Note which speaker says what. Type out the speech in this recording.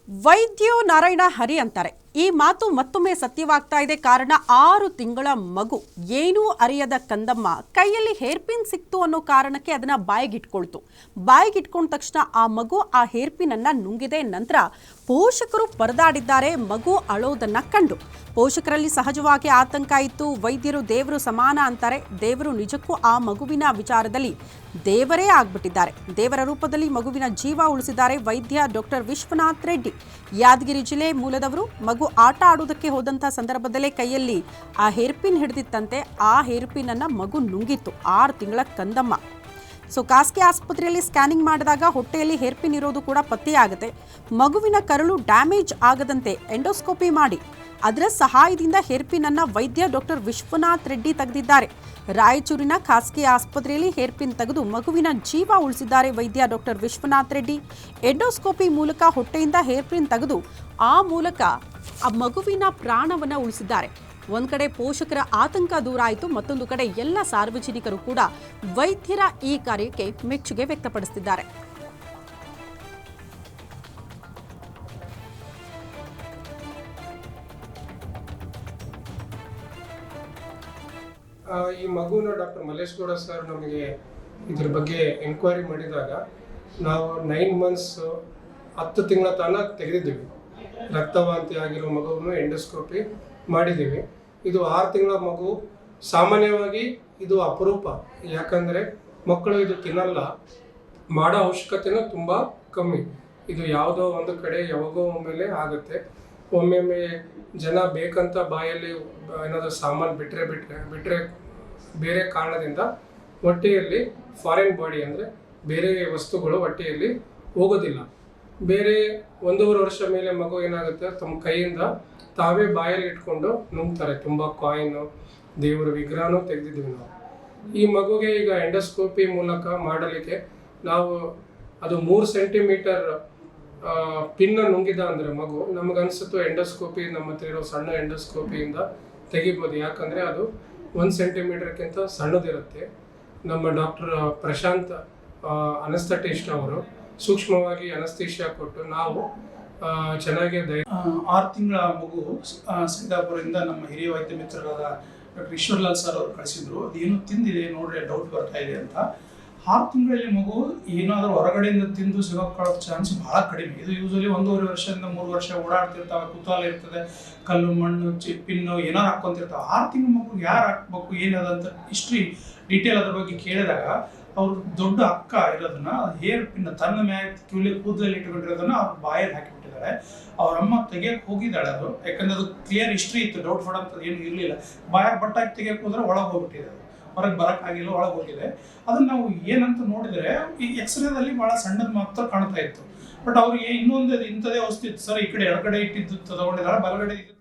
Speaker 1: ವೈದ್ಯೋ ನಾರಾಯಣ ಹರಿ ಅಂತಾರೆ. ಈ ಮಾತು ಮತ್ತೊಮ್ಮೆ ಸತ್ಯವಾಗ್ತಾ ಇದೆ. ಕಾರಣ 6 ತಿಂಗಳ ಮಗು, ಏನೂ ಅರಿಯದ ಕಂದಮ್ಮ ಕೈಯಲ್ಲಿ ಹೇರ್ ಪಿನ್ ಸಿಕ್ತು ಅನ್ನೋ ಕಾರಣಕ್ಕೆ ಅದನ್ನ ಬಾಯಿಗಿಟ್ಕೊಳ್ತು. ಬಾಯಿಗಿಟ್ಕೊಂಡ ತಕ್ಷಣ ಆ ಮಗು ಆ ಹೇರ್ ಪಿನ್ ಅನ್ನ ನುಂಗಿದೆ. ನಂತರ ಪೋಷಕರು ಪರದಾಡಿದ್ದಾರೆ ಮಗು ಅಳೋದನ್ನ ಕಂಡು. ಪೋಷಕರಲ್ಲಿ ಸಹಜವಾಗಿ ಆತಂಕ ಇತ್ತು. ವೈದ್ಯರು ದೇವರು ಸಮಾನ ಅಂತಾರೆ. ದೇವರು ನಿಜಕ್ಕೂ ಆ ಮಗುವಿನ ವಿಚಾರದಲ್ಲಿ ದೇವರೇ ಆಗ್ಬಿಟ್ಟಿದ್ದಾರೆ. ದೇವರ ರೂಪದಲ್ಲಿ ಮಗುವಿನ ಜೀವ ಉಳಿಸಿದ್ದಾರೆ ವೈದ್ಯ ಡಾಕ್ಟರ್ ವಿಶ್ವನಾಥ್ ರೆಡ್ಡಿ. ಯಾದಗಿರಿ ಜಿಲ್ಲೆ ಮೂಲದವರು. ಮಗು ಆಟ ಆಡೋದಕ್ಕೆ ಹೋದಂಥ ಸಂದರ್ಭದಲ್ಲೇ ಕೈಯಲ್ಲಿ ಆ ಹೇರ್ ಪಿನ್ ಹಿಡಿದಿತ್ತಂತೆ. ಆ ಹೇರ್ ಪಿನ್ ಅನ್ನ ಮಗು ನುಂಗಿತ್ತು. 6 ತಿಂಗಳ ಕಂದಮ್ಮ. ಖಾಸಗಿ ಆಸ್ಪತ್ರೆಯಲ್ಲಿ ಸ್ಕ್ಯಾನಿಂಗ್ ಮಾಡಿದಾಗ ಹೊಟ್ಟೆಯಲ್ಲಿ ಹೇರ್ ಪಿನ್ ಇರೋದು ಕೂಡ ಪತ್ತೆಯಾಗುತ್ತೆ. ಮಗುವಿನ ಕರಳು ಡ್ಯಾಮೇಜ್ ಆಗದಂತೆ ಎಂಡೋಸ್ಕೋಪಿ ಮಾಡಿ ಅದರ ಸಹಾಯದಿಂದ ಹೇರ್ ಪಿನ್ ಅನ್ನ ವೈದ್ಯ ಡಾಕ್ಟರ್ ವಿಶ್ವನಾಥ್ ರೆಡ್ಡಿ ತೆಗೆದಿದ್ದಾರೆ. ರಾಯಚೂರಿನ ಖಾಸಗಿ ಆಸ್ಪತ್ರೆಯಲ್ಲಿ ಹೇರ್ ಪಿನ್ ತೆಗೆದು ಮಗುವಿನ ಜೀವ ಉಳಿಸಿದ್ದಾರೆ ವೈದ್ಯ ಡಾಕ್ಟರ್ ವಿಶ್ವನಾಥ್ ರೆಡ್ಡಿ. ಎಂಡೋಸ್ಕೋಪಿ ಮೂಲಕ ಹೊಟ್ಟೆಯಿಂದ ಹೇರ್ ಪಿನ್ ತೆಗೆದು ಆ ಮೂಲಕ ಆ ಮಗುವಿನ ಪ್ರಾಣವನ್ನ ಉಳಿಸಿದ್ದಾರೆ. ಒಂದ್ ಕಡೆ ಪೋಷಕರ ಆತಂಕ ದೂರ ಆಯಿತು, ಮತ್ತೊಂದು ಕಡೆ ಎಲ್ಲ ಸಾರ್ವಜನಿಕರು ಕೂಡ ವೈದ್ಯರ ಈ ಕಾರ್ಯಕ್ಕೆ ಮೆಚ್ಚುಗೆ ವ್ಯಕ್ತಪಡಿಸುತ್ತಿದ್ದಾರೆ.
Speaker 2: ಈ ಮಗುನ ಡಾಕ್ಟರ್ ಮಲ್ಲೇಶ್ ಗೌಡ ಸರ್ ನಮಗೆ ಇದ್ರ ಬಗ್ಗೆ ಎಂಕ್ವೈರಿ ಮಾಡಿದಾಗ ನಾವು 9 ಮಂತ್ಸ್ 10 ತಿಂಗಳ ತನಕ ತೆಗೆದಿದ್ದೀವಿ. ರಕ್ತವಾಂತಿ ಆಗಿರೋ ಮಗುವನ್ನು ಎಂಡೋಸ್ಕೋಪಿ ಮಾಡಿದ್ದೀವಿ. ಇದು 6 ತಿಂಗಳ ಮಗು. ಸಾಮಾನ್ಯವಾಗಿ ಇದು ಅಪರೂಪ, ಯಾಕಂದರೆ ಮಕ್ಕಳು ಇದು ತಿನ್ನಲ್ಲ, ಮಾಡೋ ಅವಶ್ಯಕತೆನೂ ತುಂಬ ಕಮ್ಮಿ. ಇದು ಯಾವುದೋ ಒಂದು ಕಡೆ ಯಾವಾಗೋ ಒಮ್ಮೆಲೆ ಆಗುತ್ತೆ. ಒಮ್ಮೊಮ್ಮೆ ಜನ ಬೇಕಂತ ಬಾಯಲ್ಲಿ ಏನಾದರೂ ಸಾಮಾನು ಬಿಟ್ಟರೆ ಬೇರೆ ಕಾರಣದಿಂದ ಹೊಟ್ಟೆಯಲ್ಲಿ ಫಾರಿನ್ ಬಾಡಿ ಅಂದರೆ ಬೇರೆ ವಸ್ತುಗಳು ಹೊಟ್ಟೆಯಲ್ಲಿ ಹೋಗೋದಿಲ್ಲ. ಬೇರೆ 1.5 ವರ್ಷ ಮೇಲೆ ಮಗು ಏನಾಗುತ್ತೆ, ತಮ್ಮ ಕೈಯಿಂದ ತಾವೇ ಬಾಯಲ್ಲಿ ಇಟ್ಕೊಂಡು ನುಂಗ್ತಾರೆ. ತುಂಬ ಕಾಯಿನು, ದೇವರ ವಿಗ್ರಹನೂ ತೆಗೆದಿದ್ದೀವಿ ನಾವು. ಈ ಮಗುಗೆ ಈಗ ಎಂಡೋಸ್ಕೋಪಿ ಮೂಲಕ ಮಾಡಲಿಕ್ಕೆ ನಾವು ಅದು 3 ಸೆಂಟಿಮೀಟರ್ ಪಿನ್ನ ನುಂಗಿದ ಅಂದರೆ ಮಗು, ನಮಗನ್ಸುತ್ತೋ ಎಂಡೋಸ್ಕೋಪಿ ನಮ್ಮ ಹತ್ರ ಇರೋ ಸಣ್ಣ ಎಂಡೋಸ್ಕೋಪಿಯಿಂದ ತೆಗಿಬೋದು. ಯಾಕಂದರೆ ಅದು 1 ಸೆಂಟಿಮೀಟರ್ಗಿಂತ ಸಣ್ಣದಿರುತ್ತೆ. ನಮ್ಮ ಡಾಕ್ಟರ್ ಪ್ರಶಾಂತ್ ಅನಸ್ಥೆಟಿಸ್ಟ್ ಅವರು ಸೂಕ್ಷ್ಮವಾಗಿ ಅನಸ್ಥೀಶಿಯಾ ಕೊಟ್ಟು ನಾವು ಚೆನ್ನಾಗಿ
Speaker 3: 6 ತಿಂಗಳ ಮಗು ಸೈದಾಪುರದಿಂದ ನಮ್ಮ ಹಿರಿಯ ವೈದ್ಯ ಮಿತ್ರರಾದ ಡಾಕ್ಟರ್ ಈಶ್ವರ್ಲಾಲ್ ಸರ್ ಅವರು ಕಳಿಸಿದ್ರು. ಅದೇನು ತಿಂದಿದೆ ನೋಡ್ರಿ, ಡೌಟ್ ಬರ್ತಾ ಇದೆ ಅಂತ. 6 ತಿಂಗಳಲ್ಲಿ ಮಗು ಏನಾದರೂ ಹೊರಗಡೆಯಿಂದ ತಿಂದು ಸಿಗೋಕೊಳ್ಳೋ ಚಾನ್ಸ್ ಬಹಳ ಕಡಿಮೆ. ಇದು ಯೂಶಲಿ 1.5 ವರ್ಷದಿಂದ 3 ವರ್ಷ ಓಡಾಡ್ತಿರ್ತಾವೆ, ಕುತೂಹಲ ಇರ್ತದೆ, ಕಲ್ಲು ಮಣ್ಣು ಪಿನ್ನು ಏನಾರು ಹಾಕ್ಕೊಂತಿರ್ತಾವೆ. 6 ತಿಂಗಳ ಮಗು ಯಾರು ಹಾಕ್ಬೇಕು ಏನದಂತ ಹಿಸ್ಟ್ರಿ ಡೀಟೇಲ್ ಅದ್ರ ಬಗ್ಗೆ ಕೇಳಿದಾಗ ಅವ್ರು ದೊಡ್ಡ ಅಕ್ಕ ಇರೋದನ್ನ ಹೇರ್ ಪಿನ್ ತನ್ನ ಮ್ಯಾಲೆ ಕೂದಲಲ್ಲಿ ಇಟ್ಕೊಂಡಿರೋದನ್ನ ಅವ್ರ ಬಾಯಲ್ಲಿ ಹಾಕಿಬಿಟ್ಟಿದ್ದಾರೆ. ಅವ್ರ ಅಮ್ಮ ತೆಗಿಯಕ್ಕೆ ಹೋಗಿದ್ದಾಳೆ. ಅದು ಯಾಕಂದ್ರೆ ಅದು ಕ್ಲಿಯರ್ ಹಿಸ್ಟ್ರಿ ಇತ್ತು, ಡೌಟ್ ಮಾಡೋಂಥದ್ದು ಏನು ಇರಲಿಲ್ಲ. ಬಾಯಾಗ ಬಟ್ಟಾಗಿ ತೆಗಿಯಕ್ಕೆ ಹೋದ್ರೆ ಒಳಗೆ ಹೋಗ್ಬಿಟ್ಟಿದೆ, ಹೊರಗೆ ಬರೋಕ್ಕಾಗಿಲ್ಲ, ಒಳಗೆ ಹೋಗಿದೆ. ಅದನ್ನ ನಾವು ಏನಂತ ನೋಡಿದರೆ ಈ ಎಕ್ಸ್ರೇದಲ್ಲಿ ಭಾಳ ಸಣ್ಣದು ಮಾತ್ರ ಕಾಣ್ತಾ ಇತ್ತು. ಬಟ್ ಅವ್ರಿಗೆ ಇನ್ನೊಂದು ಇಂಥದೇ ವಸ್ತು ಇತ್ತು ಸರ್, ಈ ಕಡೆ ಎಡಗಡೆ ಇಟ್ಟಿದ್ದು ತಗೊಂಡಿದ್ದಾರೆ, ಬಲಗಡೆ